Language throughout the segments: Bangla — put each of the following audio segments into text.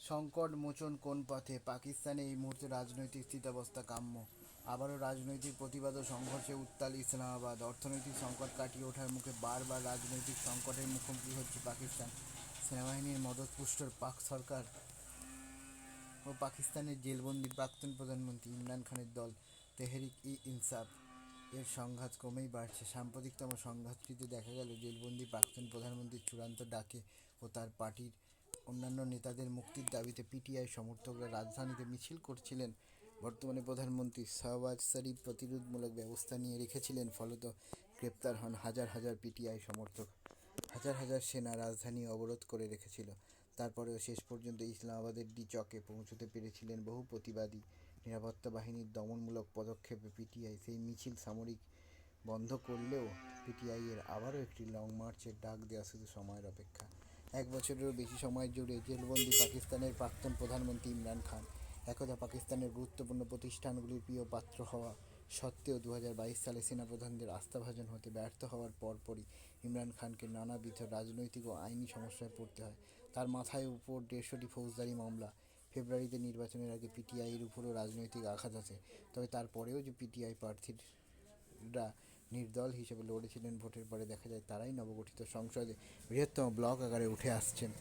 সংকট মোচন কোন পথে? পাকিস্তানে এই মুহূর্তে রাজনৈতিক স্থিতাবস্থা কাম্য। আবারও রাজনৈতিক প্রতিবাদ ও সংঘর্ষে উত্তাল ইসলামাবাদ। অর্থনৈতিক সংকট কাটিয়ে ওঠার মুখে বারবার রাজনৈতিক সংকটের মুখোমুখি হচ্ছে পাকিস্তান। সেনাবাহিনীর মদতপুষ্ট পাক সরকার ও পাকিস্তানের জেলবন্দি প্রাক্তন প্রধানমন্ত্রী ইমরান খানের দল তেহরিক-ই-ইনসাফ এর সংঘাত ক্রমেই বাড়ছে। সাম্প্রতিকতম সংঘাতটিতে দেখা গেল জেলবন্দি প্রাক্তন প্রধানমন্ত্রীর চূড়ান্ত ডাকে ও তার পার্টির অন্যান্য নেতাদের মুক্তির দাবিতে পিটিআই সমর্থকরা রাজধানীতে মিছিল করছিলেন। বর্তমানে প্রধানমন্ত্রী শাহবাজ শরীফ প্রতিরোধমূলক ব্যবস্থা নিয়ে রেখেছিলেন, ফলত গ্রেপ্তার হন হাজার হাজার পিটিআই সমর্থক। হাজার হাজার সেনা রাজধানী অবরোধ করে রেখেছিল। তারপরেও শেষ পর্যন্ত ইসলামাবাদের ডি চকে পৌঁছতে পেরেছিলেন বহু প্রতিবাদী। নিরাপত্তা বাহিনীর দমনমূলক পদক্ষেপে পিটিআই সেই মিছিল সামরিক বন্ধ করলেও পিটিআই এর আবারও একটি লং মার্চের ডাক দেওয়া শুধু সময়ের অপেক্ষা। এক বছরেরও বেশি সময় জুড়ে জেলবন্দি পাকিস্তানের প্রাক্তন প্রধানমন্ত্রী ইমরান খান একদা পাকিস্তানের গুরুত্বপূর্ণ প্রতিষ্ঠানগুলির প্রিয় পাত্র হওয়া সত্ত্বেও 2022 সালে সেনাপ্রধানদের আস্থাভাজন হতে ব্যর্থ হওয়ার পরপরই ইমরান খানকে নানাবিধ রাজনৈতিক ও আইনি সমস্যায় পড়তে হয়। তার মাথায় উপর 150টি ফৌজদারি মামলা। ফেব্রুয়ারিতে নির্বাচনের আগে পিটিআইয়ের উপরও রাজনৈতিক আঘাত আছে। তবে তারপরেও যে পিটিআই প্রার্থীরা নির্দল হিসেবে লড়েছিলেন, ভোটের পরে দেখা যায় তারাই নবগঠিত সংসদে বৃহত্তম ব্লক আকারে উঠে আসছেন।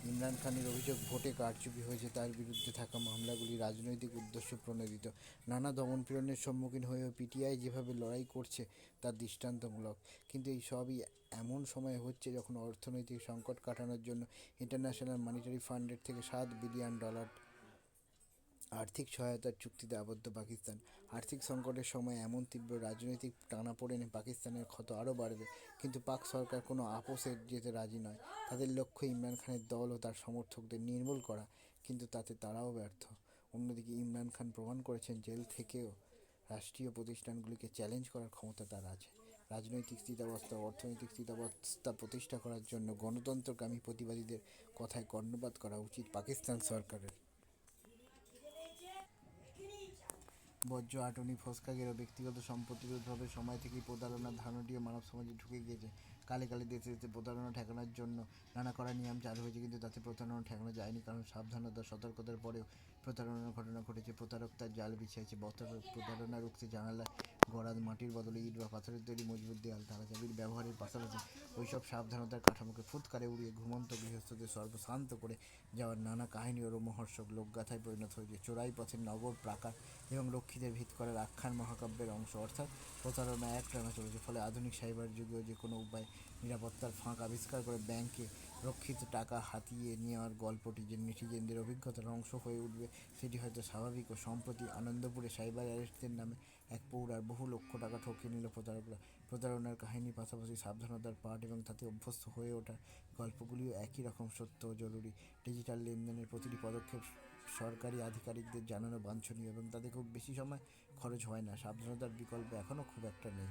ইমরান খানের অভিযোগ, ভোটে কারচুপি হয়েছে। তার বিরুদ্ধে থাকা মামলাগুলি রাজনৈতিক উদ্দেশ্য প্রণোদিত। নানা দমনপীড়নের সম্মুখীন হয়েও পিটিআই যেভাবে লড়াই করছে তা দৃষ্টান্তমূলক। কিন্তু এই সবই এমন সময়ে হচ্ছে যখন অর্থনৈতিক সংকট কাটানোর জন্য ইন্টারন্যাশনাল মনিটারি ফান্ডের থেকে $7 বিলিয়ন আর্থিক সহায়তার চুক্তিতে আবদ্ধ পাকিস্তান। আর্থিক সংকটের সময় এমন তীব্র রাজনৈতিক টানাপোড়েনে পাকিস্তানের ক্ষত আরও বাড়বে। কিন্তু পাক সরকার কোনো আপোষে যেতে রাজি নয়। তাদের লক্ষ্য ইমরান খানের দল ও তার সমর্থকদের নির্মূল করা, কিন্তু তাতে তারাও ব্যর্থ। অন্যদিকে ইমরান খান প্রমাণ করেছেন জেল থেকেও রাষ্ট্রীয় প্রতিষ্ঠানগুলিকে চ্যালেঞ্জ করার ক্ষমতা তার আছে। রাজনৈতিক স্থিতাবস্থা ও অর্থনৈতিক স্থিতাবস্থা প্রতিষ্ঠা করার জন্য গণতন্ত্রকামী প্রতিবাদীদের কথায় কর্ণপাত করা উচিত পাকিস্তান সরকারের। বর্জ্য আটনি ফসকাগের ও ব্যক্তিগত সম্পত্তির উদ্ভবের সময় থেকেই প্রতারণার ধারণাটিও মানব সমাজে ঢুকে গিয়েছে। কালে কালে দেশে দেশে প্রতারণা ঠেকানোর জন্য নানা কড়া নিয়ম চালু হয়েছে, কিন্তু তাতে প্রতারণা ঠেকানো যায়নি, কারণ সাবধানতা সতর্কতার পরেও প্রতারণার ঘটনা ঘটেছে। প্রতারক তার জাল বিছিয়েছে। প্রতারণা রুখতে জানালায় গড়াদ মাটির বদলে ইট বা পাথরের তৈরি মজবুত দেয়াল, তালাচাবির ব্যবহারের পাশাপাশি ওইসব সাবধানতার কাঠামোকে ফুৎকারে উড়িয়ে ঘুমন্ত গৃহস্থদের সর্বশান্ত করে যাওয়ার নানা কাহিনী ও রোমহর্ষক লোকগাথায় পরিণত হয়েছে চোরাই পথের নগর প্রাকার এবং রক্ষীদের ভিত করার আখ্যান মহাকাব্যের অংশ। অর্থাৎ প্রতারণা একটানা চলেছে। ফলে আধুনিক সাইবার যুগেও যে কোনো উপায়ে নিরাপত্তার ফাঁক আবিষ্কার করে ব্যাংকে রক্ষিত টাকা হাতিয়ে নেওয়ার গল্পটি যে নেটিজেনদের অভিজ্ঞতার অংশ হয়ে উঠবে সেটি হয়তো স্বাভাবিক। ও সম্প্রতি আনন্দপুরে সাইবার অ্যারেস্টের নামে এক পৌরার বহু লক্ষ টাকা ঠকিয়ে নিল প্রতারকরা। প্রতারণার কাহিনীর পাশাপাশি সাবধানতার পাঠ এবং তাতে অভ্যস্ত হয়ে ওঠার গল্পগুলিও একই রকম সত্য ও জরুরি। ডিজিটাল লেনদেনের প্রতিটি পদক্ষেপ সরকারি আধিকারিকদের জানানো বাঞ্ছনীয় এবং তাতে খুব বেশি সময় খরচ হয় না। সাবধানতার বিকল্প এখনও খুব একটা নেই।